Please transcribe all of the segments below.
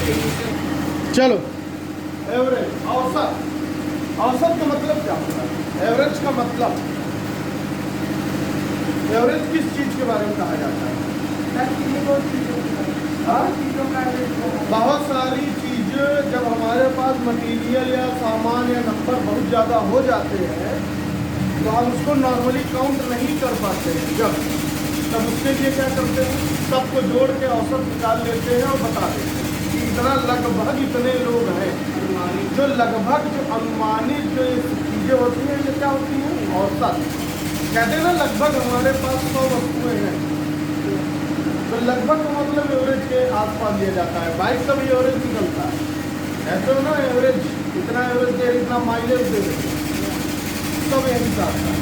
चलो एवरेज, औसत। औसत का मतलब क्या होता है? एवरेज का मतलब, एवरेज किस चीज के बारे में कहा जाता है? बहुत सारी चीजें जब हमारे पास मटेरियल या सामान या नंबर बहुत ज़्यादा हो जाते हैं तो हम उसको नॉर्मली काउंट नहीं कर पाते हैं। तब उसके लिए क्या करते हैं, सबको जोड़ के औसत निकाल लेते हैं और बता देते हैं कि इतना लगभग इतने लोग हैं। जो लगभग जो अनुमानित जो चीज़ें होती हैं ये क्या होती हैं? औसत। कहते हैं ना लगभग हमारे पास 100 वस्तुएं हैं, तो लगभग का मतलब एवरेज के आसपास लिया जाता है। बाइक का भी एवरेज निकलता है, ऐसे हो ना, एवरेज इतना एवरेज दे, इतना माइलेज दे, सब यही आता है।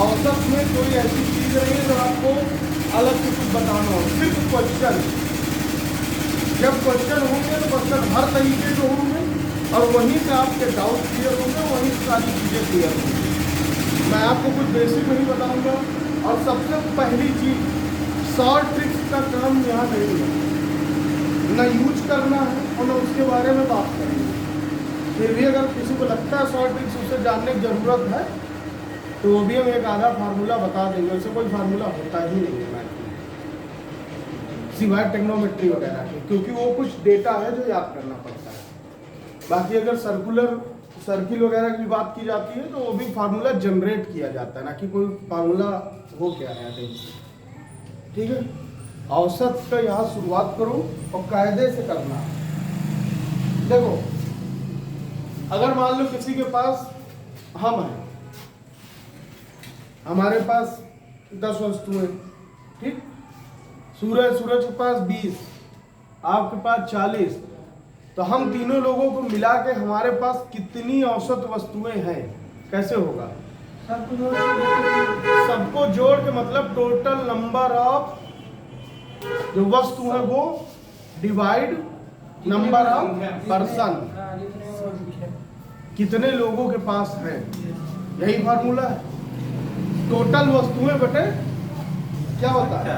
औसत में कोई ऐसी चीज़ नहीं है जो आपको अलग से कुछ बताना हो, सिर्फ क्वेश्चन। जब क्वेश्चन होंगे तो क्वेश्चन हर तरीके के होंगे और वहीं से आपके डाउट क्लियर होंगे, वहीं से सारी चीज़ें क्लियर होंगी। मैं आपको कुछ बेसिक नहीं बताऊंगा। और सबसे पहली चीज़, शॉर्ट ट्रिक्स का काम यहाँ नहीं है, न यूज करना है और न उसके बारे में बात करेंगे। फिर भी अगर किसी को लगता है शॉर्ट ट्रिक्स उससे जानने की ज़रूरत है तो वो भी हम एक आधा फार्मूला बता देंगे। वैसे कोई फार्मूला होता ही नहीं है मैथ में, सिवाय टेक्नोमेट्री वगैरह के, क्योंकि वो कुछ डेटा है जो याद करना पड़ता है। बाकी अगर सर्किल वगैरह की बात की जाती है तो वो भी फार्मूला जनरेट किया जाता है, ना कि कोई फार्मूला हो क्या है। ठीक है, औसत का यहाँ शुरुआत करो और कायदे से करना। देखो, अगर मान लो किसी के पास हम हैं, हमारे पास 10 वस्तुएं, ठीक, सूरज के पास 20, आपके पास 40, तो हम तीनों लोगों को मिला के हमारे पास कितनी औसत वस्तुएं हैं? कैसे होगा? सबको जोड़ के मतलब टोटल नंबर ऑफ जो वस्तु है वो डिवाइड नंबर ऑफ पर्सन, कितने लोगों के पास है, यही फार्मूला है। टोटल वस्तुएं बटे क्या होता है?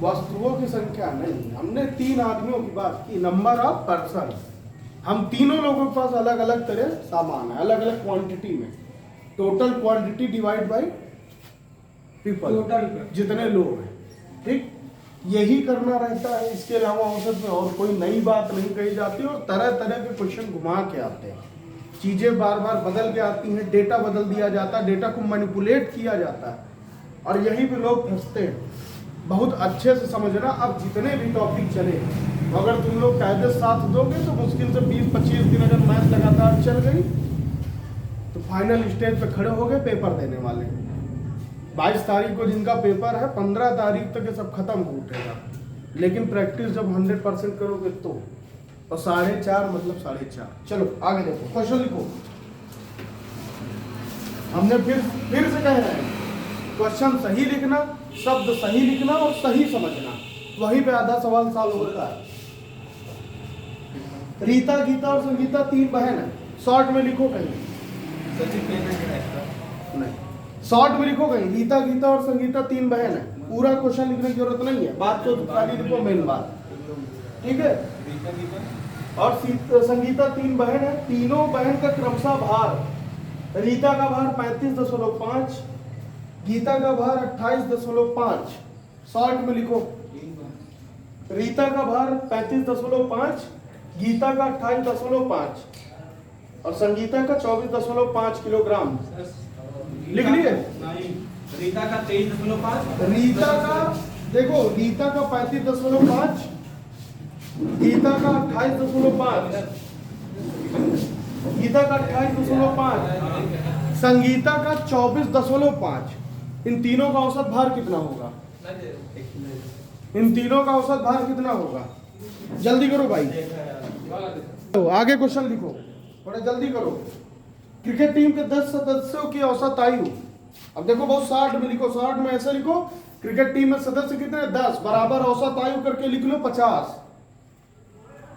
वस्तुओं की संख्या नहीं, हमने 3 आदमियों की बात की, नंबर ऑफ पर्सन। हम तीनों लोगों के पास अलग अलग तरह सामान है, अलग अलग क्वांटिटी में। Total quantity divide by people, जितने लोग हैं, ठीक, यही करना रहता है। इसके अलावा औसत में और कोई नई बात नहीं कही जाती और तरह तरह के क्वेश्चन घुमा के आते हैं, चीजें बार बार बदल के आती हैं, डेटा बदल दिया जाता है, डेटा को मैनिपुलेट किया जाता है और यही पे लोग फंसते हैं। बहुत अच्छे से समझना, अब जितने भी टॉपिक चले अगर तुम लोग कायदे साथ दोगे तो मुश्किल से 20-25 दिन अगर मैथ लगातार चल गई तो फाइनल स्टेज पे खड़े हो गए पेपर देने वाले। 22 तारीख को जिनका पेपर है 15 तारीख तक ये सब खत्म हो उठेगा, लेकिन प्रैक्टिस जब 100% करोगे तो। और 4.5 मतलब 4.5। चलो आगे देखो, क्वेश्चन लिखो। हमने फिर से कह रहे हैं, क्वेश्चन सही लिखना, शब्द सही लिखना और सही समझना, वहीं पे आधा सवाल सॉल्व होता है। रीता, गीता और संगीता 3 बहन है, शॉर्ट में लिखो कहीं, नहीं शॉर्ट में लिखो कहीं, रीता, गीता और संगीता 3 बहन है। पूरा क्वेश्चन लिखने की जरूरत नहीं है, बात तो खाली लिखो, मेन बात, ठीक है। और संगीता 3 बहन है, तीनों बहन का क्रमशः भार, रीता का भार 35.5, गीता का भार 28.5। शॉर्ट में लिखो, रीता का भार 35.5, गीता का 28.5 और संगीता का 24.5 किलोग्राम। लिख लिए? रीता का 23.5, रीता का देखो, रीता का 35.5, गीता का 28.5, गीता का 28.5, संगीता का 24.5। इन तीनों का औसत भार कितना होगा? इन तीनों का औसत भार कितना होगा? जल्दी करो भाई, तो आगे क्वेश्चन लिखो, थोड़ा जल्दी करो। क्रिकेट टीम के 10 सदस्यों की औसत आयु, अब देखो बहुत शॉर्ट में लिखो, शॉर्ट में ऐसे लिखो, क्रिकेट टीम में सदस्य कितने? 10 बराबर औसत आयु करके लिख लो 50,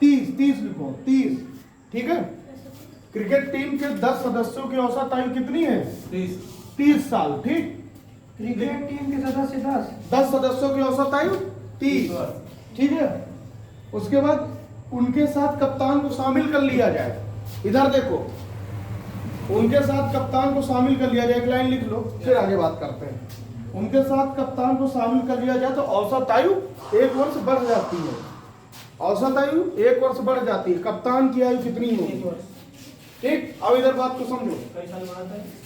30 लिखो, 30, ठीक है। क्रिकेट टीम के 10 सदस्यों की औसत आयु कितनी है? 30 साल, ठीक। क्रिकेट टीम के सदस्य 10 सदस्यों की औसत आयु 30, ठीक है। उसके बाद उनके साथ कप्तान को शामिल कर लिया जाए। इधर देखो, उनके साथ कप्तान को शामिल कर लिया जाए, एक लाइन लिख लो, फिर आगे बात करते हैं। उनके साथ कप्तान को शामिल कर लिया जाए तो औसत आयु 1 वर्ष बढ़ जाती है। औसत आयु 1 वर्ष बढ़ जाती है। कप्तान की आयु कितनी होगी? ठीक, अब इधर बात को समझो,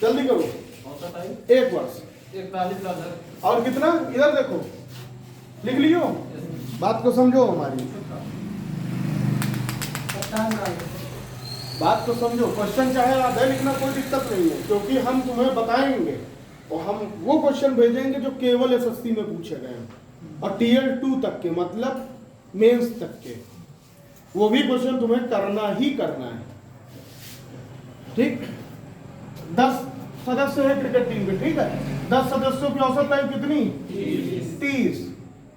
जल्दी करो। औसत आयु 1 वर्ष 41 का दर। और कितना, इधर देखो, लिख लियो, बात को समझो हमारी, बात को समझो। क्वेश्चन चाहे आधा लिखना कोई दिक्कत नहीं है, क्योंकि हम तुम्हें बताएंगे और हम वो क्वेश्चन भेजेंगे जो केवल एसएससी में पूछे गए हैं और टीयर 2 तक के, मतलब मेंस तक के, वो भी क्वेश्चन तुम्हें करना ही करना है। ठीक, 10 सदस्य है क्रिकेट टीम के, ठीक है, 10 सदस्यों की औसत आयु कितनी?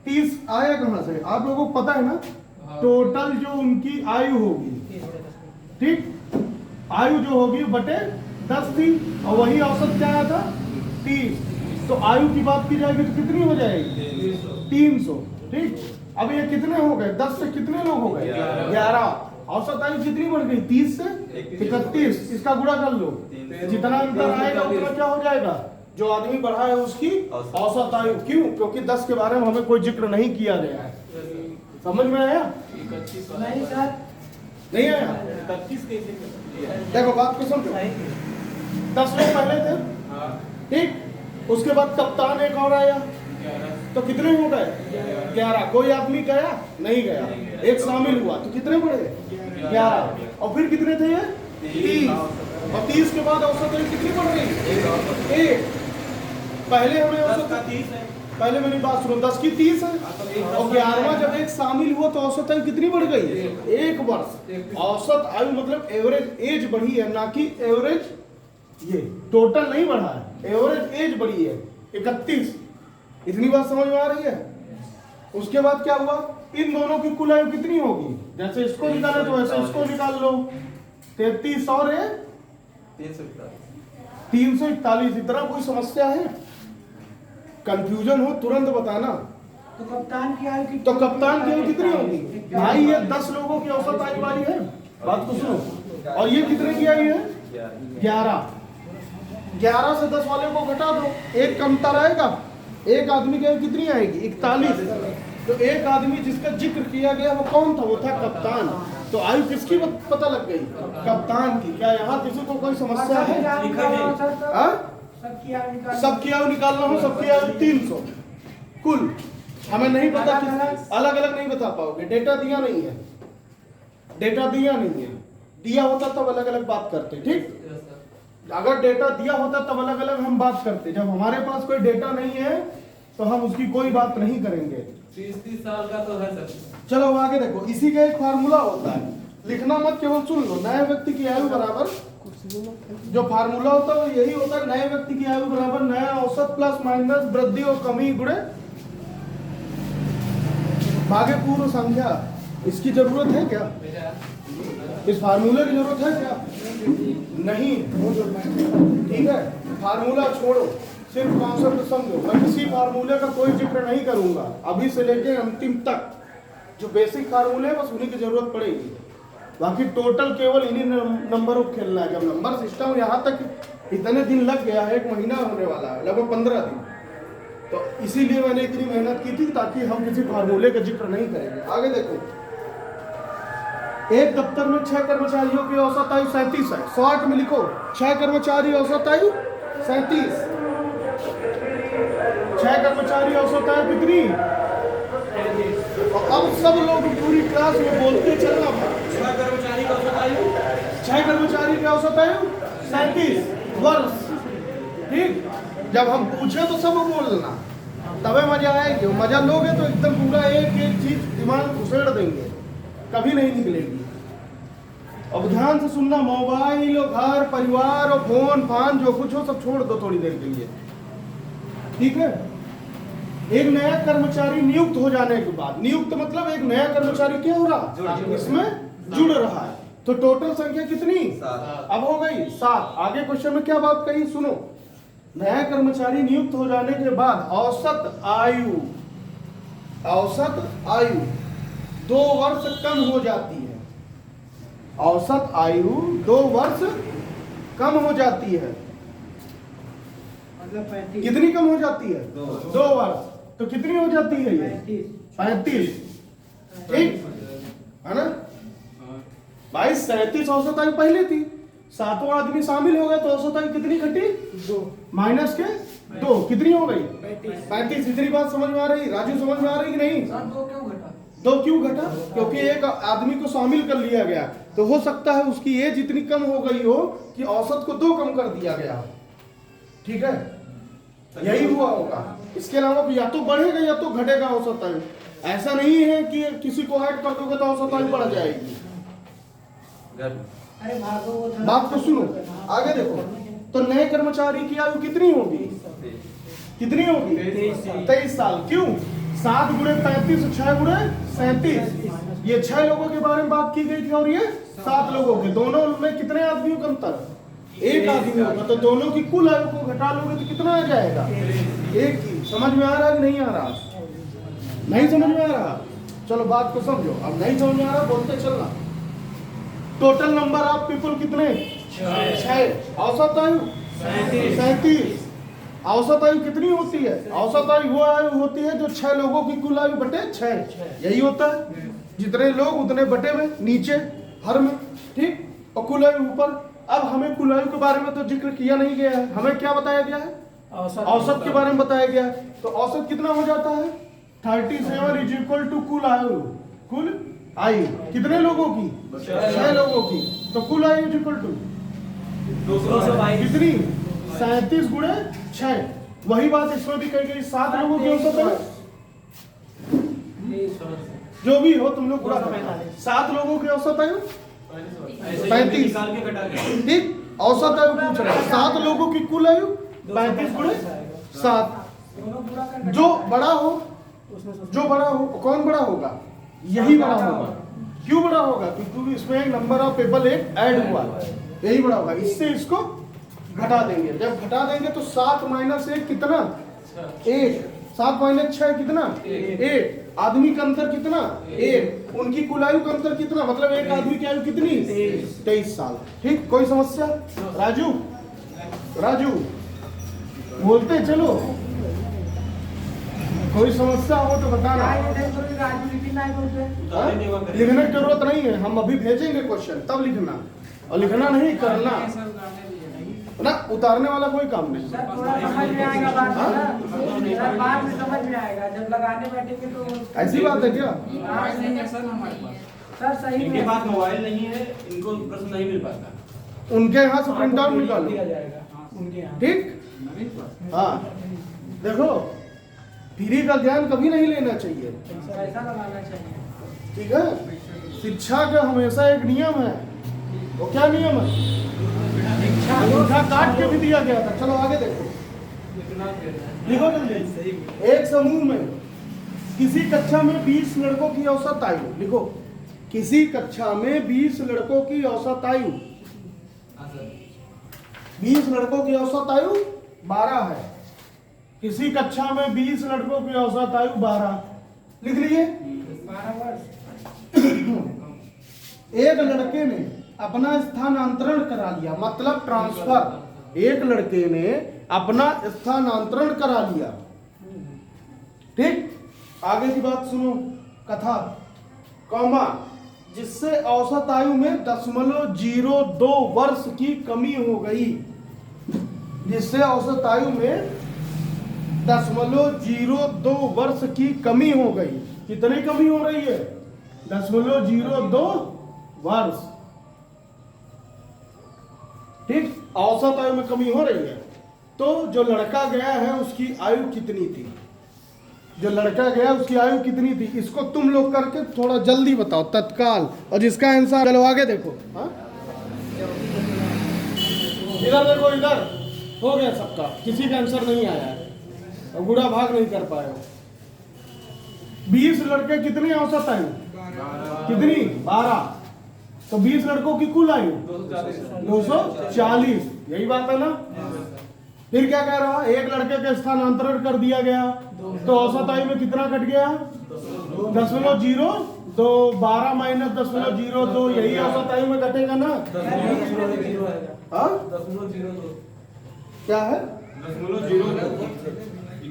30 आया कहां से? आप लोगों को पता है ना, टोटल जो उनकी आयु होगी, ठीक, आयु जो होगी बटे 10 थी और वही औसत क्या आया था? 30। तो आयु की बात की जाएगी तो कितनी हो जाएगी? 300। ठीक, अब ये कितने हो गए? 10 से कितने लोग हो गए? 11। औसत आयु कितनी बढ़ गई? 30 से 31। इसका गुणा कर लो, जितना अंतर आएगा उतना क्या हो जाएगा? जो आदमी बढ़ा है उसकी औसत आयु। क्यों? क्योंकि 10 के बारे में हमें कोई जिक्र नहीं किया गया है। समझ में आया? नहीं सर, नहीं आया? 31 कैसे? देखो बात को समझो, 10 लोग पहले थे, ठीक, उसके बाद कप्तान एक और आया, तो कितने हो गए? 11। कोई आदमी गया? नहीं गया, एक शामिल हुआ, तो कितने बढ़े? 11। और फिर कितने थे ये? 30। और 30 के बाद औसत आयु कितनी बढ़ गई? 1। पहले हमें औसत, पहले मेरी बात सुनो, 10 की 30 है और 11वां जब एक शामिल हुआ तो औसत आयु कितनी बढ़ गई? 1 वर्ष। औसत आयु मतलब एवरेज एज बढ़ी है, ना कि एवरेज, ये टोटल नहीं बढ़ा है, एवरेज एज बढ़ी है 31। इतनी बात समझ में आ रही है? उसके बाद क्या हुआ? इन दोनों की कुल आयु कितनी होगी? जैसे इसको निकाले तो वैसे इसको निकाल लो, 33 और 341। इतना कोई समस्या है? कंफ्यूजन हो तुरंत बताना। तो कप्तान की आयु तो कप्तान की आयु कितनी होगी? भाई ये 10 लोगों की औसत आयु वाली है, बात को सुनो। और ये कितने की आयु है? 11। 11 से 10 वाले को घटा दो, एक कमता रहेगा। एक आदमी की आयु कितनी आएगी? 41। तो एक आदमी जिसका जिक्र किया गया वो कौन था? वो था कप्तान। तो आयु किसकी पता लग गई? कप्तान की। क्या यहाँ किसी को कोई समस्या है? सबकी आयु निकालना हो, सबकी आयु 300 कुल। हमें नहीं पता कि अलग अलग नहीं बता पाओगे, डेटा दिया नहीं है, डेटा दिया नहीं है। दिया होता तब अलग अलग बात करते, ठीक। अगर डेटा दिया होता तब अलग अलग हम बात करते। जब हमारे पास कोई डेटा नहीं है तो हम उसकी कोई बात नहीं करेंगे। 30 साल का तो है सर। चलो आगे देखो, इसी का एक फार्मूला होता है, लिखना मत, केवल सुन लो। नए व्यक्ति की आयु बराबर, जो फार्मूला होता है वो यही होता है, नए व्यक्ति की आयु बराबर नया औसत प्लस माइनस वृद्धि और कमी गुणे भागे पूर्व संख्या। इसकी जरूरत है क्या? इस फार्मूले की जरूरत है क्या? नहीं, ठीक है। फार्मूला छोड़ो, सिर्फ कॉन्सेप्ट समझो। मैं किसी फार्मूले का कोई जिक्र नहीं करूंगा अभी से लेके अंतिम तक। जो बेसिक फार्मूले है बस उन्हीं की जरूरत पड़ेगी, बाकी टोटल केवल इन्हीं नंबरों को खेलना है। जब नंबर सिस्टम यहाँ तक इतने दिन लग गया है, 1 महीना होने वाला है, लगभग 15 दिन, तो इसीलिए मैंने इतनी मेहनत की थी ताकि हम किसी फार्मूले का जिक्र नहीं करेंगे। आगे देखो, एक दफ्तर में 6 कर्मचारियों की औसत आयु 37 है। 100 में लिखो, 6 कर्मचारी औसत आयु 37। 6 कर्मचारी औसत आयु कितनी? और अब सब लोग पूरी क्लास में बोलते चलना था। 6 कर्मचारी का औसत आयु, 6 कर्मचारी की औसत आयु 37 वर्ष। ठीक, जब हम पूछे तो सब बोलना, तबे मजा आएगी। मजा लोगे तो एकदम पूरा एक एक चीज दिमाग घुसेड़ देंगे, कभी नहीं निकलेगी। अब ध्यान से सुनना, मोबाइल और घर परिवार और फोन फान जो कुछ हो सब छोड़ दो थोड़ी देर के लिए, ठीक है। एक नया कर्मचारी नियुक्त हो जाने के बाद, नियुक्त मतलब एक नया कर्मचारी क्या हो रहा? इसमें जुड़ रहा है। तो टोटल संख्या कितनी? 7। अब हो गई 7। आगे क्वेश्चन में क्या बात कही सुनो, नया कर्मचारी नियुक्त हो जाने के बाद औसत आयु 2 वर्ष कम हो जाती है। औसत आयु 2 वर्ष कम हो जाती है। मतलब 35 कितनी कम हो जाती है? 2 वर्ष। तो कितनी हो जाती है ये? 35। ठीक है ना भाई? 37 औसत आयु पहले थी, 7वां आदमी शामिल हो गया तो औसत आयु कितनी घटी? 2 माइनस के 2 कितनी हो गई? 35। 35। इतनी बात समझ में आ रही? राजू समझ में आ रही कि नहीं? सर 2 क्यों घटा? 2 क्यों घटा? क्योंकि एक आदमी को शामिल कर लिया गया, तो हो सकता है उसकी एज इतनी कम हो गई हो कि औसत को 2 कम कर दिया गया। ठीक है, यही हुआ होगा। इसके अलावा या तो बढ़ेगा या तो घटेगा औसत आयु। ऐसा नहीं है कि किसी को ऐड कर दोगे तो औसत आयु बढ़ जाएगी। अरे भागो वो थोड़ा- बात को सुनो, आगे देखो। तो नए कर्मचारी की आयु कितनी होगी? कितनी होगी? 23 साल। क्यों? 7 गुणे 35, 6 गुणे 37। ये 6 लोगों के बारे में बात की गई थी और ये 7 लोगों के। दोनों में कितने आदमियों का अंतर? 1 आदमी होगा। तो दोनों की कुल आयु को घटा लोगे तो कितना आ जाएगा? 1 की। समझ में आ रहा है कि नहीं आ रहा? नहीं समझ में आ रहा? चलो बात को समझो। अब नहीं समझ में आ रहा बोलते चलना। टोटल नंबर ऑफ पीपल कितने? 6। औसत आयु 37। औसत आयु कितनी होती है? औसत आयु वो आयु होती है जो 6 लोगों की कुल आयु बटे 6। यही होता है। जितने लोग उतने बटे में नीचे हर में। ठीक, और कुल आयु ऊपर। अब हमें कुल आयु के बारे में तो जिक्र किया नहीं गया है। हमें क्या बताया गया है? औसत के बारे में बताया गया है। तो औसत कितना हो जाता है? 37 इज इक्वल टू कुल आयु। कुल आयु कितने लोगों की? 6 लोगों की। तो कुल आयु इज इक्वल टू 222। कितनी? 37 गुणे 6। वही बात इसमें भी कही गई। 7 लोगों की औसत है। जो भी हो तुम लोग पूरा करना। 7 लोगों की औसत आयु 35 निकाल के घटा के। ठीक, औसत आयु पूछ रहे हैं। 7 लोगों की कुल आयु 35 गुणे 7। दोनों पूरा कर- जो बड़ा हो, उसमें से- जो बड़ा हो, कौन बड़ा होगा? यही बड़ा होगा। क्यों बड़ा होगा? क्योंकि इसमें एक नंबर ऑफ पीपल एक ऐड हुआ है, यही बड़ा होगा। इससे इसको घटा देंगे। जब घटा देंगे तो 7 माइनस 1 कितना? 1। 7 माइनस 6 कितना? 1। आदमी का अंतर कितना? 1। उनकी कुल आयु का अंतर कितना? मतलब एक आदमी की आयु कितनी? 23 साल। ठीक, कोई समस्या? राजू, राजू बोलते चलो। कोई समस्या हो तो बताना। क्या ये नहीं बोल- राजू लिखी नहीं बोलते? हाँ? लिखने की जरूरत नहीं है, हम अभी भेजेंगे क्वेश्चन तब लिखना, और लिखना नहीं करना ना। उतारने वाला कोई काम नहीं। सर थोड़ा समझ में आएगा बाद में ना। सर बाद में समझ में आएगा, जब लगाने बैठेंगे तो ऐसी बात है क्या? हाँ, नहीं है सर हमारे पास। सर सही इनके में पास मोबाइल नहीं है, इनको प्रश्न नहीं मिल पाता। उनके यहाँ से प्रिंट आउट निकालो। दिया जाएगा। हाँ, उनके यहाँ। ठीक, हाँ देखो, फ्री का ध्यान कभी नहीं लेना चाहिए। सर ऐसा लगाना चाहिए। ठीक है, शिक्षा का हमेशा एक नियम है। वो क्या नियम है? अंगूठा काट के भी दिया गया था। चलो आगे देखो, लिखो जल्दी। एक समूह में किसी कक्षा में 20 लड़कों की औसत आयु लिखो। किसी कक्षा में 20 लड़कों की औसत आयु, 20 लड़कों की औसत आयु 12 है। किसी कक्षा में 20 लड़कों की औसत आयु 12 लिख लीजिए। 12 वर्ष। एक लड़के ने अपना स्थानांतरण करा लिया, मतलब ट्रांसफर। एक लड़के ने अपना स्थानांतरण करा लिया। ठीक, आगे की बात सुनो। कथा कौमा जिससे औसत आयु में 0.02 वर्ष की कमी हो गई। जिससे औसत आयु में 0.02 वर्ष की कमी हो गई। कितनी कमी हो रही है? 0.02 वर्ष। ठीक, औसत आयु में कमी हो रही है। तो जो लड़का गया है उसकी आयु कितनी थी? जो लड़का गया उसकी आयु कितनी थी? इसको तुम लोग करके थोड़ा जल्दी बताओ तत्काल। और जिसका आंसर, चलो आगे देखो। हाँ, इधर देखो, इधर हो गया सबका, किसी का आंसर नहीं आया है और गुड़ा भाग नहीं कर पाए हो। 20 लड़के कितनी औसत आयु? कितनी? 12। तो 20 लड़कों की कुल आयु 240। यही बात है ना? फिर क्या कह रहा है? एक लड़के का स्थानांतरण कर दिया गया तो औसत आयु में कितना कट गया? 0.02 तो 12 माइनस 10.02 यही औसत आयु में घटेगा ना? हाँ? क्या है?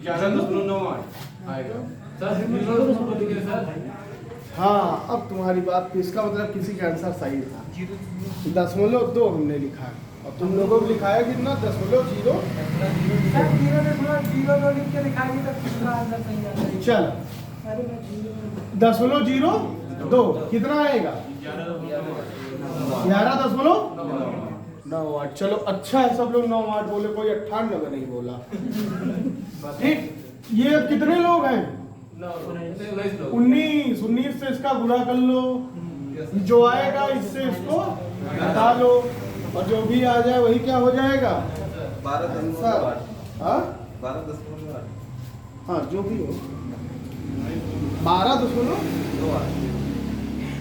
11.9 आएगा हाँ, अब तुम्हारी बात थी, इसका मतलब किसी का आंसर सही था। 0.2 हमने लिखा है और तुम लोगों को लिखाया कितना? 0.0। सर 0.02 लिख के दिखाएंगे तो कितना आंसर सही आता है। चल 0.02 कितना आएगा? 11.98। चलो अच्छा है, सब लोग 98 बोले, कोई 98 नहीं बोला। ठीक, ये कितने लोग हैं? 19 से इसका गुणा कर लो, जो आएगा इससे इसको घटा लो, और जो भी आ जाए वही क्या हो जाएगा? 12.8। हाँ 12.8। हाँ, जो भी हो 12.8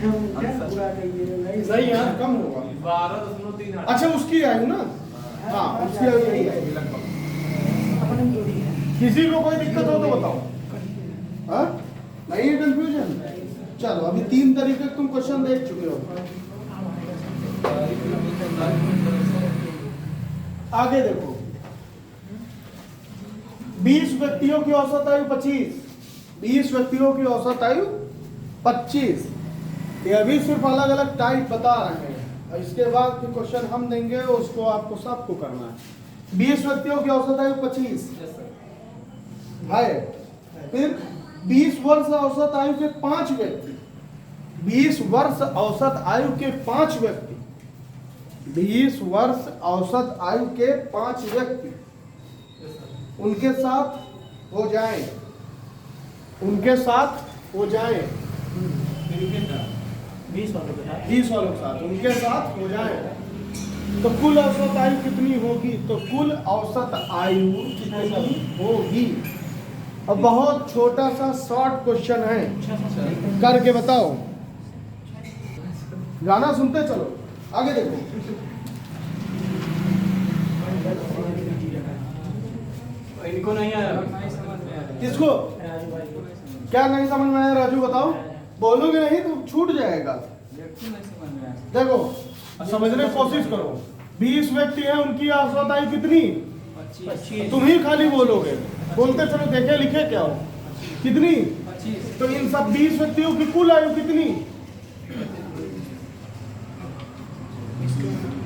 नहीं यार, कम होगा। 12.3 अच्छा, उसकी आयु ना? हाँ, उसकी आयु यही आएगी लगभग। किसी को कोई दिक्कत हो तो बताओ। हाँ, नहीं है कंफ्यूजन? चलो, अभी 3 तरीके तुम क्वेश्चन देख चुके हो। आगे देखो, 20 व्यक्तियों की औसत आयु 25। 20 व्यक्तियों की औसत आयु 25। ये अभी सिर्फ अलग अलग टाइप बता रहे हैं, और इसके बाद फिर क्वेश्चन हम देंगे, उसको आपको सबको करना है। 20 व्यक्तियों की औसत आयु 25 है। फिर 20 वर्ष औसत आयु के 5 व्यक्ति। 20 वर्ष औसत आयु के 5 व्यक्ति। 20 वर्ष औसत आयु के 5 व्यक्ति उनके साथ हो जाएं। उनके साथ हो जाएं। 20 वालों के साथ उनके साथ हो जाएं, तो कुल औसत आयु कितनी होगी? तो कुल औसत आयु कितनी होगी? अब बहुत छोटा सा शॉर्ट क्वेश्चन है, करके बताओ। गाना सुनते चलो, आगे देखो। इनको नहीं आया। किसको क्या नहीं समझ में आया? राजू बताओ। बोलोगे नहीं तो छूट जाएगा। देखो, समझने की कोशिश करो। 20 व्यक्ति हैं, उनकी औसत आयु कितनी? 25। तुम ही खाली बोलोगे, बोलते चलो, देखे लिखे क्या हो कितनी? 25। तो इन सब 20 व्यक्तियों की कुल आयु कितनी?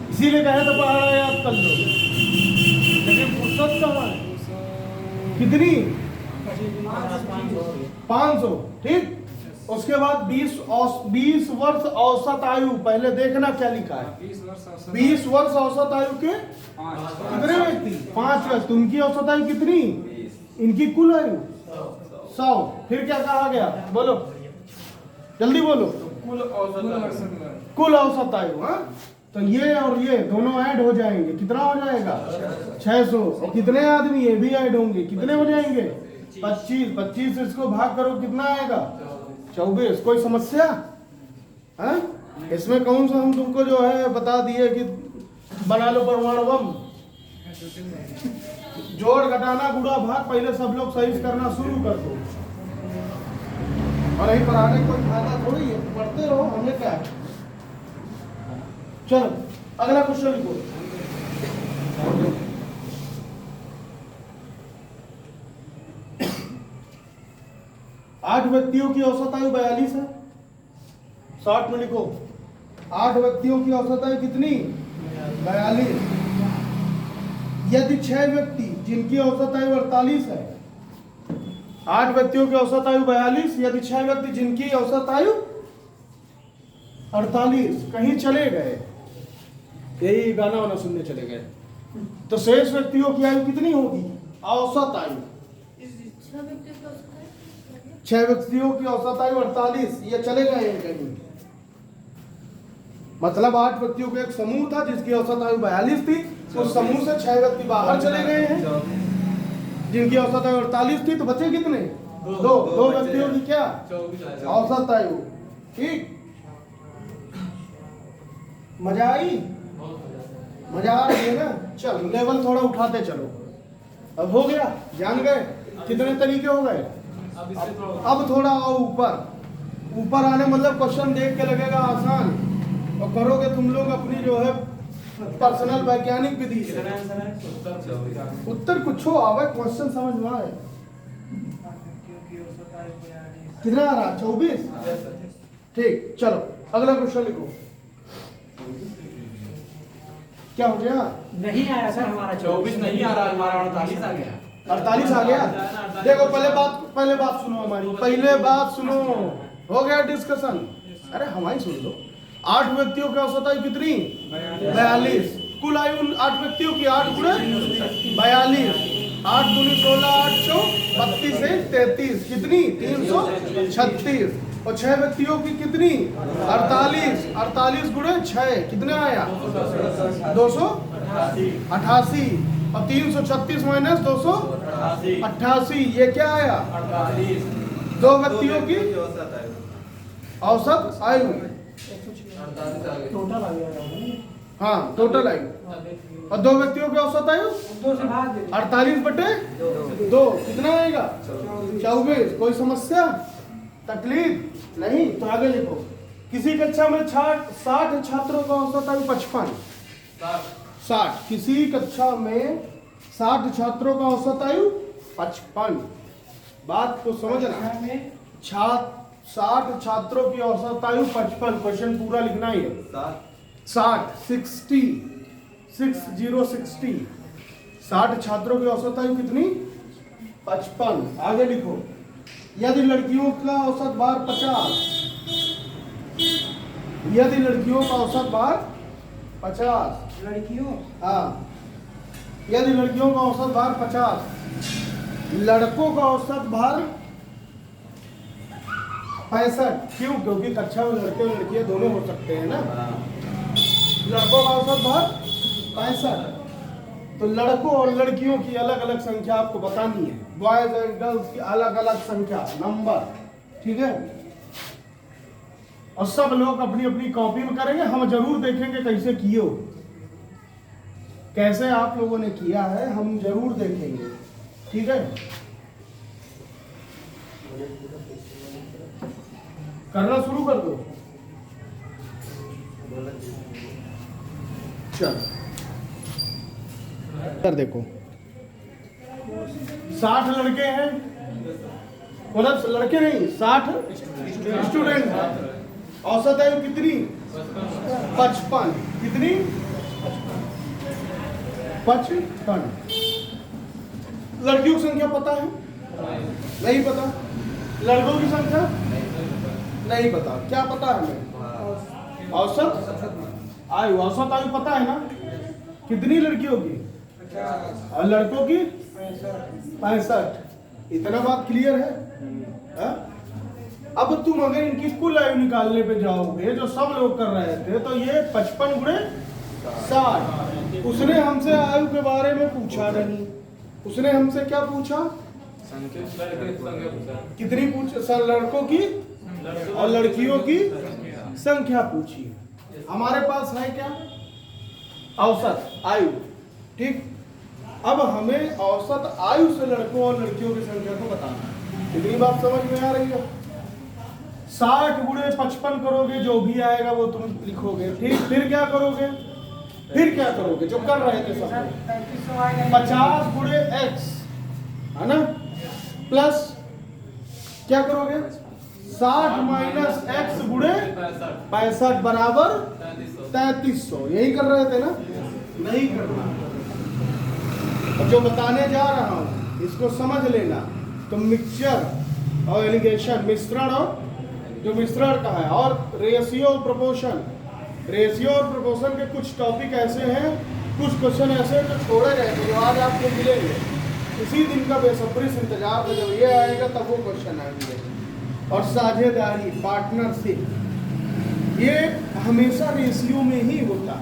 इसीलिए कहे तो पहाड़ा याद कर लो, लेकिन फुर्सत कहाँ है? कितनी? 500। ठीक, उसके बाद 20 वर्ष औसत आयु। पहले देखना क्या लिखा है। 20 वर्ष औसत आयु के कितने व्यक्ति? 5 व्यक्ति। उनकी औसत आयु कितनी? इनकी कुल आयु 100। फिर क्या कहा गया? बोलो, जल्दी बोलो। कुल औसत आयु। हाँ, तो ये और ये दोनों ऐड हो जाएंगे, कितना हो जाएगा? 600। और कितने आदमी ये भी ऐड होंगे, कितने हो जाएंगे? 25। 25 से इसको भाग करो, कितना आएगा? 24। कोई समस्या है इसमें? कौन सा हम तुमको जो है बता दिए कि बना लो परमाणु बम। जोड़, घटाना, गुणा, भाग पहले सब लोग सही से करना शुरू कर दो, और यही पढ़ाने कोई फायदा थोड़ी है। पढ़ते रहो, हमें क्या है। चलो अगला क्वेश्चन लिखो। 8 व्यक्तियों की औसत आयु 42 है। 60 में लिखो। 8 व्यक्तियों की औसत आयु कितनी? 42। यदि 6 व्यक्ति जिनकी औसत आयु 48 है। 8 व्यक्तियों की औसत आयु 42, यदि 6 व्यक्ति जिनकी औसत आयु 48 कहीं चले गए, यही गाना वाना सुनने चले गए, तो शेष व्यक्तियों की आयु कितनी होगी? औसत आयु 6 व्यक्तियों की औसत आयु 48, ये चले गए कहीं। मतलब 8 व्यक्तियों का एक समूह था जिसकी औसत आयु 42 थी। उस समूह से 6 व्यक्ति बाहर चले गए हैं जिनकी औसत आयु 48 थी, तो बचे कितने? 2 व्यक्तियों की क्या औसत आयु? ठीक, मजा आई? मजा आ रही है ना? चलो लेवल थोड़ा उठाते चलो। अब हो गया, जान गए कितने तरीके हो गए? अब थोड़ा आओ ऊपर। ऊपर आने मतलब क्वेश्चन देख के लगेगा आसान, और करोगे तुम लोग अपनी जो है पर्सनल वैज्ञानिक विधि से। कितना आंसर है? उत्तर कुछ हो आवे, क्वेश्चन समझ में आए। कितना आ रहा? 24। ठीक, चलो अगला क्वेश्चन लिखो। क्या हो गया? नहीं आया सर हमारा 24 नहीं आ रहा, हमारा 48 आ गया। 48 आ गया। देखो पहले बात सुनो हमारी, पहले बात सुनो। हो गया डिस्कशन? अरे हमारी सुन लो। 8 व्यक्तियों की औसत आयु कितनी? 42। कुल आयु 8 व्यक्तियों की 8 गुणे 42। 8 दूनी 16, 8 चौ 32 से 33, कितनी? 336। और 6 व्यक्तियों की कितनी? 48। 48 गुणे 6 कितने आया? 288। और 336 माइनस 288, ये क्या आया? 2 व्यक्तियों की औसत आयु। टोटल आ गया। हाँ, टोटल आयु। और 2 व्यक्तियों की औसत आयु 2 से भाग दे। 48/2 कितना आएगा? 24। कोई समस्या तकलीफ नहीं? तो आगे लिखो। किसी कक्षा में 60 छात्रों का औसत आयु 55। 60। किसी कक्षा में 60 छात्रों का औसत आयु 55। बात को समझना। 60 छात्रों की औसत आयु 55। क्वेश्चन पूरा लिखना ही है। 60 60 छात्रों की औसत आयु कितनी? 55। आगे लिखो। यदि लड़कियों का औसत भार 50, यदि लड़कियों का औसत भार 50, लड़कियों हाँ, यदि लड़कियों का औसत भार 50, लड़कों का औसत भार 65। क्यों? क्योंकि कक्षा में लड़के और लड़कियां दोनों हो सकते हैं ना। लड़कों का औसत भार 65। तो लड़कों और लड़कियों की अलग अलग संख्या आपको बतानी है। बॉयज एंड गर्ल्स की अलग अलग संख्या, नंबर, ठीक है। और सब लोग अपनी अपनी कॉपी में करेंगे। हम जरूर देखेंगे कैसे किए हो, कैसे आप लोगों ने किया है, हम जरूर देखेंगे, ठीक है। करना शुरू कर दो। चलो कर देखो। 60 लड़के हैं, मतलब लड़के नहीं 60 स्टूडेंट हैं। औसत आयु कितनी? 55। कितनी? 55। लड़कियों की संख्या पता है? नहीं पता। लड़कों की संख्या नहीं पता। क्या पता है हमें? औसत आयु। औसत आयु पता है ना? कितनी लड़कियों की? और लड़कों की 65। इतना बात क्लियर है? हा? अब तुम अगर इनकी कुल आयु निकालने पे जाओगे जो सब लोग कर रहे थे, तो ये 55 गुणे 60। उसने हमसे आयु के बारे में पूछा नहीं, उसने हमसे क्या पूछा? कितनी पूछ? सर लड़कों की और लड़कियों की संख्या पूछी। हमारे पास है क्या? औसत आयु, ठीक। अब हमें औसत आयु से लड़कों और लड़कियों की संख्या को बताना है। इतनी बात समझ में आ रही है? 60 गुणे 55 करोगे, जो भी आएगा वो तुम लिखोगे, ठीक। फिर क्या करोगे? फिर क्या करोगे जो कर रहे थे सब? 50 गुणे x, है ना, प्लस क्या करोगे? 60 माइनस x गुणे 65 बराबर 3300। यही कर रहे थे ना? नहीं करना। और जो बताने जा रहा हूं इसको समझ लेना। तो मिक्सचर और एलिगेशन, मिश्रण, और जो मिश्रण का है, और रेशियो और प्रोपोर्शन। रेशियो और प्रोपोर्शन के कुछ टॉपिक ऐसे हैं, कुछ क्वेश्चन ऐसे जो छोड़े गए थे, जो आज आपको मिलेंगे। उसी दिन का बेसब्री से इंतजार था, जब ये आएगा तब वो क्वेश्चन आएंगे। और साझेदारी, पार्टनरशिप, ये हमेशा रेशियो में ही होता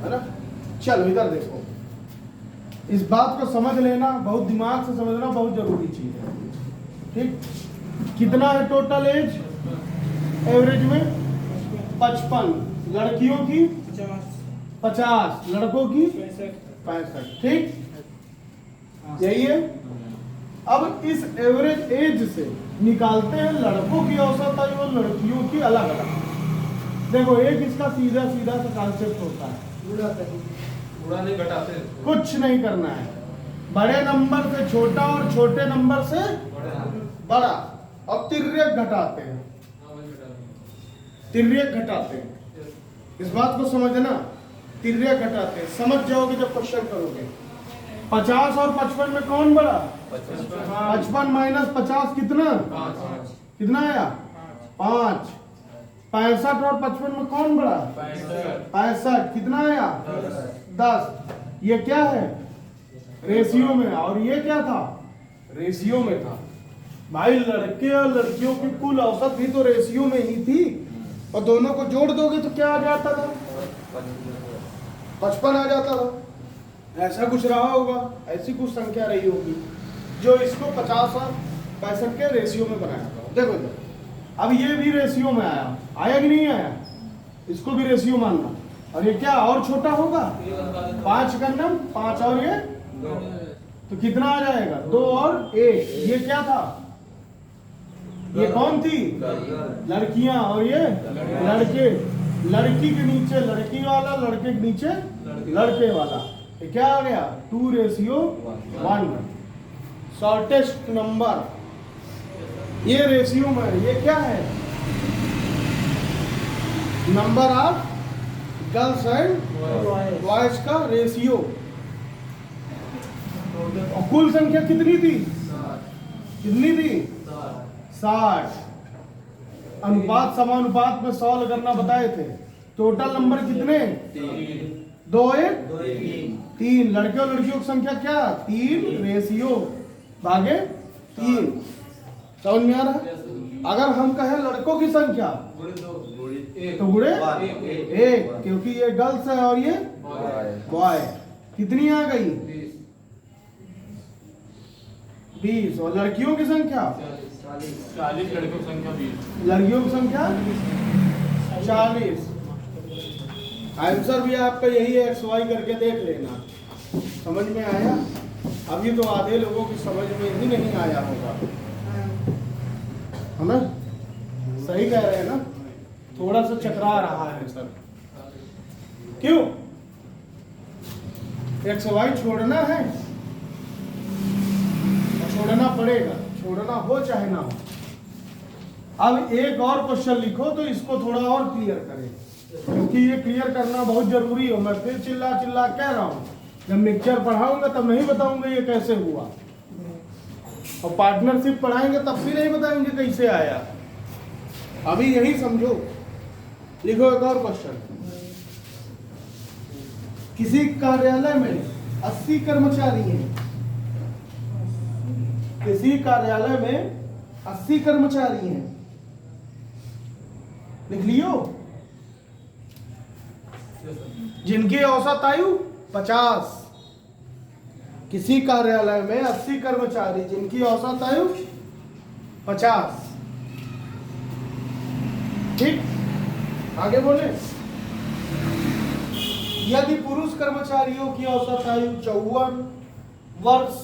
है ना। चलो इधर देखो, इस बात को समझ लेना, बहुत दिमाग से समझना, बहुत जरूरी चीज है, ठीक। कितना है टोटल एज? एवरेज में 55। लड़कियों की 50, लड़कों की 65, ठीक। यही है। अब इस एवरेज एज से निकालते हैं लड़कों की औसत आयु और लड़कियों की अलग अलग। देखो एक इसका सीधा सीधा सा कॉन्सेप्ट होता है, पूरा नहीं घटाते, कुछ नहीं करना है, बड़े नंबर से छोटा और छोटे नंबर से बड़ा, और तिर्यक घटाते हैं, तिर्यक घटाते हैं। इस बात को समझना, तिर्यक घटाते हैं, समझ जाओगे जब क्वेश्चन करोगे। 50 और 55 में कौन बड़ा? 55 माइनस 50 कितना? कितना आया? 5। 65 और 55 में कौन बड़ा? 65 कितना आया? 10। ये क्या है? रेशियो में। और ये क्या था? रेशियो में था। भाई लड़के और लड़कियों की कुल औसत भी तो रेशियो में ही थी, और दोनों को जोड़ दोगे तो क्या आ जाता था? 55 आ जाता था। ऐसा कुछ रहा होगा, ऐसी कुछ संख्या रही होगी जो इसको 50 और 65 के रेशियो में बनाया था। देखो इधर, अब ये भी रेशियो में आया, आया कि नहीं आया? इसको भी रेशियो मानना। और ये क्या और छोटा होगा? 5 का नम 5 और ये तो कितना आ जाएगा? 2 और 1। ये क्या था? ये कौन थी? लड़कियां, और ये लड़के। लड़की के नीचे लड़की वाला, लड़के के नीचे लड़के वाला। ये क्या आ गया? 2:1। शॉर्टेस्ट नंबर ये रेशियो में। ये क्या है? Number of girls and boys का रेशियो। और कुल संख्या कितनी थी? कितनी थी? 60। अनुपात समानुपात में सॉल्व करना बताए थे। टोटल नंबर कितने? 2 1 3। लड़के और लड़कियों की संख्या क्या? 3 रेशियो भागे 3। समझ में आ रहा है? अगर हम कहें लड़कों की संख्या तो गुणे 1, क्योंकि ये गर्ल्स है और ये बॉय। कितनी आ गई? 20। और लड़कियों की संख्या 40। लड़कों की संख्या 20। लड़कियों की संख्या 40। आंसर भी आपका यही है, XY करके देख लेना। समझ में आया? अभी तो आधे लोगों की समझ में ही नहीं आया होगा, है ना? सही कह रहे हैं ना? थोड़ा सा चकरा रहा है सर। क्यों? XY छोड़ना है, छोड़ना पड़ेगा, छोड़ना हो चाहे ना हो। अब एक और क्वेश्चन लिखो तो इसको थोड़ा और क्लियर करें, क्योंकि ये क्लियर करना बहुत जरूरी है। मैं फिर चिल्ला चिल्ला कह रहा हूँ, जब मिक्सचर पढ़ाऊंगा तब नहीं बताऊंगा ये कैसे हुआ, और पार्टनरशिप पढ़ाएंगे तब भी नहीं बताएंगे कैसे आया। अभी यही समझो। लिखो एक और क्वेश्चन। किसी कार्यालय में 80 कर्मचारी हैं। किसी कार्यालय में 80 कर्मचारी हैं। लिख लियो। जिनकी औसत आयु 50। किसी कार्यालय में 80 कर्मचारी जिनकी औसत आयु 50। ठीक, आगे बोले। यदि पुरुष कर्मचारियों की औसत आयु 54 वर्ष,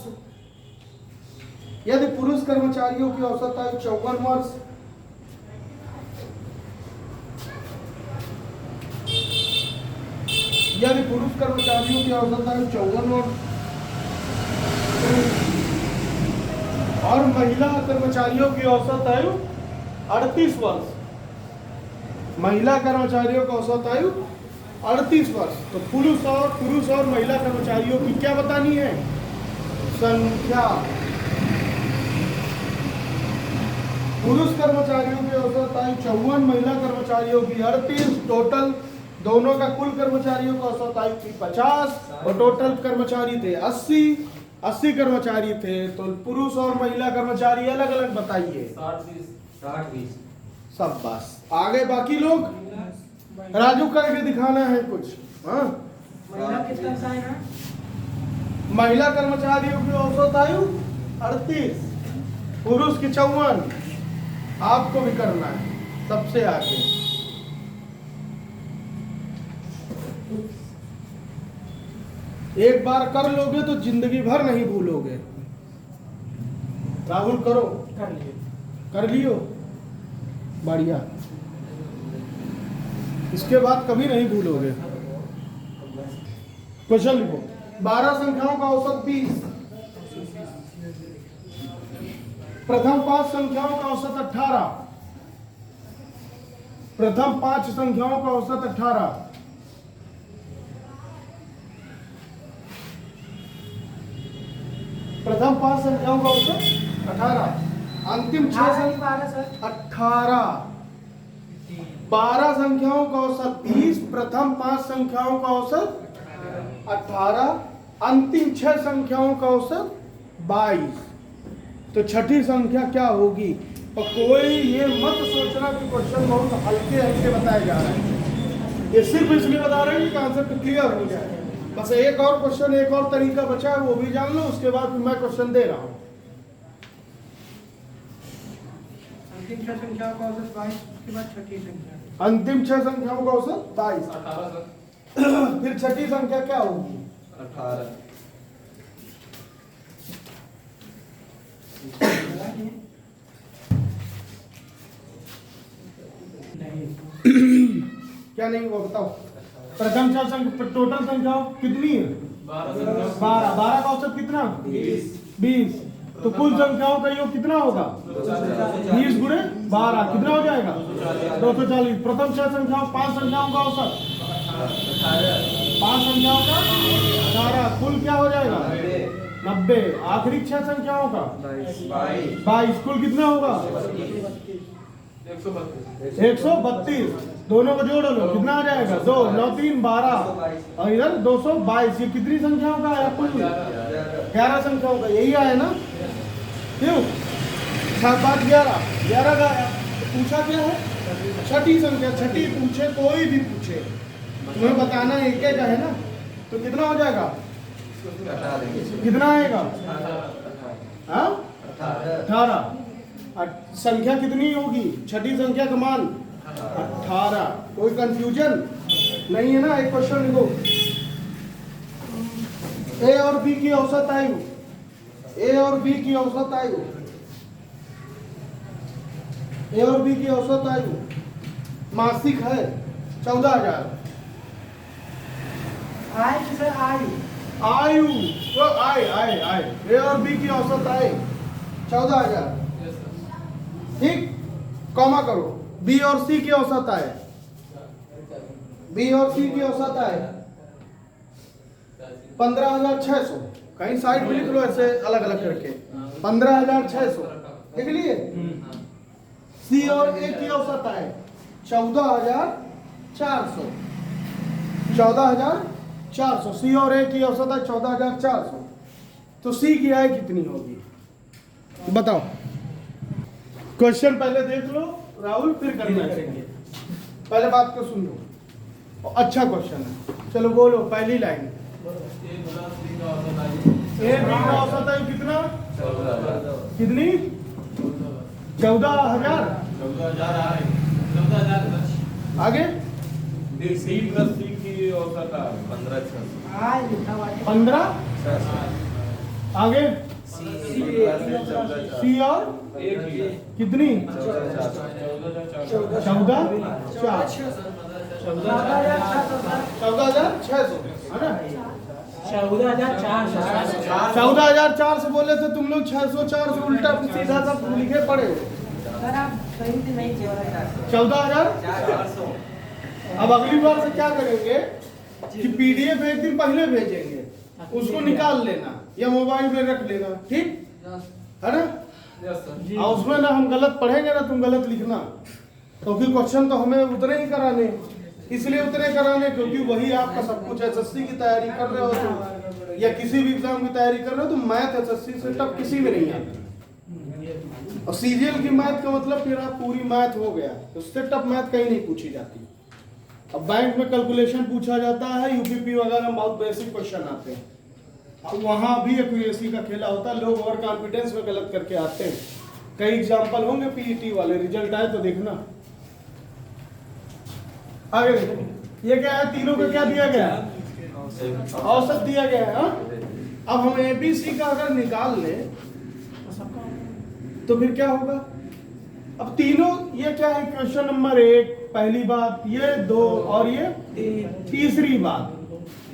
यदि पुरुष कर्मचारियों की औसत आयु 54 वर्ष, यदि पुरुष कर्मचारियों की औसत आयु 54 वर्ष और महिला कर्मचारियों की औसत आयु 38 वर्ष, महिला कर्मचारियों की औसत आयु 38 वर्ष, तो पुरुष और महिला कर्मचारियों की क्या बतानी है? संख्या। पुरुष कर्मचारियों की औसत आयु 54, महिला कर्मचारियों की 38, टोटल दोनों का कुल कर्मचारियों का औसत आयु थी 50, और टोटल कर्मचारी थे 80 कर्मचारी थे। तो पुरुष और महिला कर्मचारी अलग अलग बताइए। 60-20 सब बस। आगे बाकी लोग राजू करके दिखाना है कुछ। हाँ, महिला कितना सा है? महिला कर्मचारियों की औसत आयु 38, पुरुष की 54। आपको भी करना है सबसे आगे। एक बार कर लोगे तो जिंदगी भर नहीं भूलोगे। राहुल करो, कर लिए। कर लियो, बढ़िया। इसके बाद कभी नहीं भूलोगे। क्वेश्चन लिखो, 12 संख्याओं का औसत 20, प्रथम 5 संख्याओं का औसत 18, प्रथम 5 संख्याओं का औसत 18, प्रथम 5 संख्याओं का औसत 18, अंतिम 6 12 सर 18, 12 संख्याओं का औसत 20, प्रथम 5 संख्याओं का औसत 18, अंतिम 6 संख्याओं का औसत 22। तो छठी संख्या क्या होगी? और कोई ये मत सोचना कि क्वेश्चन बहुत हल्के हल्के बताए जा रहे हैं, ये सिर्फ इसलिए बता रहे हैं कि कॉन्सेप्ट क्लियर हो जाए। बस एक और क्वेश्चन, एक और तरीका बचा है, वो भी जान लो, उसके बाद मैं क्वेश्चन दे रहा हूँ। अंतिम 6 संख्याओं का औसत 22, उसके बाद छठी संख्या अंतिम 6 संख्याओं का औसत 22, 18 सर। फिर छठी संख्या क्या होगी? 18। क्या नहीं हुआ बताओ? प्रथम 4 संख्या टोटल संख्या कितनी है? 12। 12 का औसत कितना? 20। तो कुल संख्याओं का योग कितना होगा? 20 गुणे 12 कितना हो जाएगा? 240। प्रथम 6 संख्याओं 5 संख्याओं का औसत 5 संख्याओं का 18, कुल क्या हो जाएगा? 90। आखिरी 6 संख्याओं का 22, कुल कितना होगा? 132। दोनों को जोड़ लो, कितना आ जाएगा? 2 9 3 12 और इधर 222। ये कितनी संख्याओं का है? कुल 11 संख्याओं का, यही आया ना? क्यों? 7 5 11 का आया। तो पूछा क्या है? छठी संख्या। छठी पूछे, कोई भी पूछे, तुम्हें बताना एक का है ना, तो कितना हो जाएगा? कितना आएगा? हाँ 18। संख्या कितनी होगी? छठी संख्या का मान 18। कोई कंफ्यूजन नहीं है ना? एक क्वेश्चन लिखो, ए और बी की औसत आयु, ए और बी की औसत आयु, ए और बी की औसत आयु मासिक है 14,000। आयु सर आयु आयु तो आय ए और बी की औसत आय 14,000, ठीक? कॉमा करो, बी और सी की औसत आय, बी और सी की औसत आय 15,600। कहीं साइड में लिख लो ऐसे अलग अलग करके, 15,600 लिख लिए। सी और ए की औसत आय 14,400, 14,400। सी और ए की औसत आय 14,400। तो सी की आय कितनी होगी बताओ? क्वेश्चन पहले देख लो राहुल, फिर करना चाहिए। पहले बात को सुन लो, अच्छा क्वेश्चन है। चलो बोलो पहली लाइन। ए बी का औसत आयु कितना? कितनी? 14,000। आगे सी प्लस सी की औसत 15,600। आय लिखा हुआ है 15। आगे सी और कितनी? 14,400। 14,600 है ना? 14,400 14,400 बोले थे तुम लोग, 604 से उल्टा सीधा सब लिखे पड़े। सर आप सही से नहीं जोड़ा। 14,400। अब अगली बार से क्या करेंगे कि पीडीएफ एक दिन पहले भेजेंगे, उसको निकाल लेना या मोबाइल में रख लेना, ठीक है ना? और उसमें ना हम गलत पढ़ेंगे ना तुम गलत लिखना, क्योंकि क्वेश्चन तो हमें उतने ही कराने, इसलिए उतने कराने क्योंकि वही आपका सब कुछ। एसएससी की तैयारी कर रहे हो तो या किसी भी एग्जाम की तैयारी कर रहे हो तो मैथ एसएससी से टफ किसी में नहीं आता, और सीजीएल की मैथ का मतलब फिर आप पूरी मैथ हो गया, उससे टफ मैथ कहीं नहीं पूछी जाती। अब बैंक में कैलकुलेशन पूछा जाता है, यूपीपी वगैरह में बहुत बेसिक क्वेश्चन आते हैं, अब वहाँ भी एक्यूरेसी का खेला होता है, लोग ओवर कॉन्फिडेंस में गलत करके आते हैं। कई एग्जाम्पल होंगे पीईटी वाले, रिजल्ट आए तो देखना। आगे देखो, ये क्या है? तीनों का क्या दिया गया है? औसत दिया गया है। हाँ? अब हम एबीसी का अगर निकाल लें तो फिर क्या होगा? अब तीनों ये क्या है? क्वेश्चन नंबर 1 पहली बात, ये 2 और ये तीसरी बात,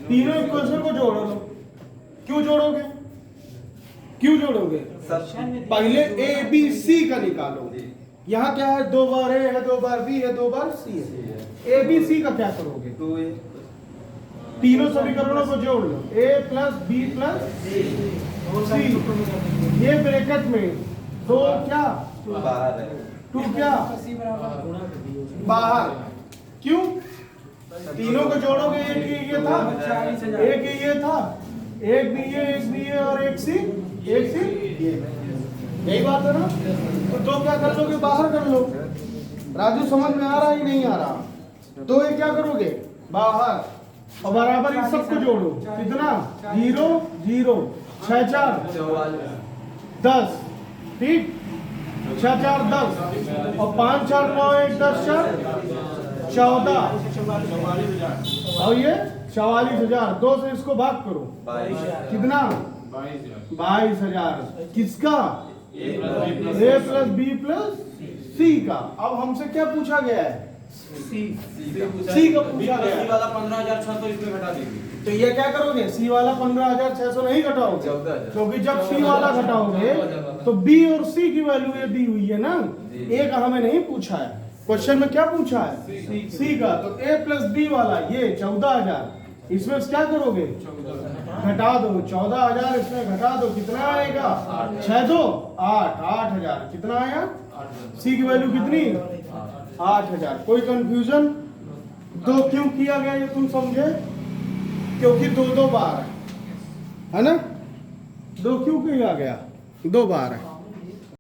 तीनों इक्वेशन को जोड़ लो। क्यों जोड़ोगे? क्यों जोड़ोगे? पहले ए बी सी का निकालो। यहाँ क्या है? 2 बार ए है, 2 बार बी है, 2 बार सी है। ए बी सी का क्या करोगे? तीनों समीकरणों को जोड़ लो। ए प्लस बी प्लस सी, ये ब्रैकेट में 2 क्या? 2 क्या? बाहर। क्यों? तीनों को जोड़ोगे, एक ये था, एक ये था, एक भी ये और एक सी ये। यही बात है ना? तो 2 क्या कर लोगे? बाहर कर लो। राजू समझ में आ रहा ही नहीं आ रहा? तो ये क्या करोगे? बाहर, और बराबर इन सबको जोड़ो। कितना? 0 0 6 4 10, ठीक? 6 4 10 और 5 4 9 1 10 4 14, और ये 44,000। 2 से इसको भाग करो, कितना? 22,000। किसका? ए प्लस बी प्लस सी का। अब हमसे क्या पूछा गया है? सी का पूछा गया है। वाला 15,600 इसमें घटा दीजिए। तो ये क्या करोगे? सी वाला 15,600 नहीं घटाओगे, क्योंकि जब सी वाला घटाओगे तो बी और सी की वैल्यू ये दी हुई है ना। ए का हमें नहीं पूछा है, क्वेश्चन में क्या पूछा है? सी का। तो ए प्लस बी वाला ये 14,000, इसमें क्या करोगे? घटा दो। 14,000 इसमें घटा दो, कितना आएगा? 6 2 8 8,000। कितना आया? सी की वैल्यू कितनी? 8,000। कोई कंफ्यूजन? 2 क्यों किया गया ये तुम समझे? क्योंकि 2 2 बार है ना? 2 क्यों किया गया? 2 बार है।